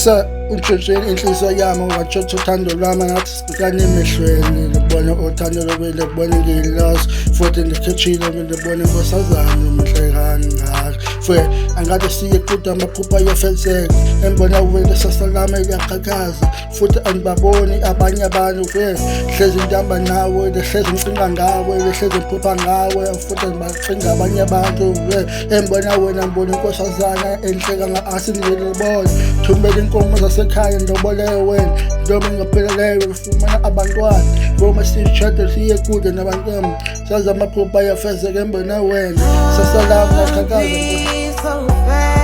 Ufisa untshintsheni inhliziyo yami ungatshotha uthando lwami ngathi sibukane emehlweni ngibone uthando lwami ngibone ngiyilost futhi ndikhethile ngibone nkosazana umhlekani ngakho futhi angathi siye kude amaphupha ayofezeka embona uvele sasalama iyaqhakaza futhi angibaboni abanye abantu futhi hlezi ngihamba nawe hlezi ngicinga ngawe hlezi ngiphupha ngawe futhi ngibacinga abanye abantu embona wena ngibona inkosazana enhleka ngasi ngilibona thumela inkomo zasekhaya ndoboleyo wena ndoba ngapheleleyo ufumana abantwana ngoma sishade siye kude nabantwana saza amaphupha ayafezeka embona wena sasalama ngaqhakaza.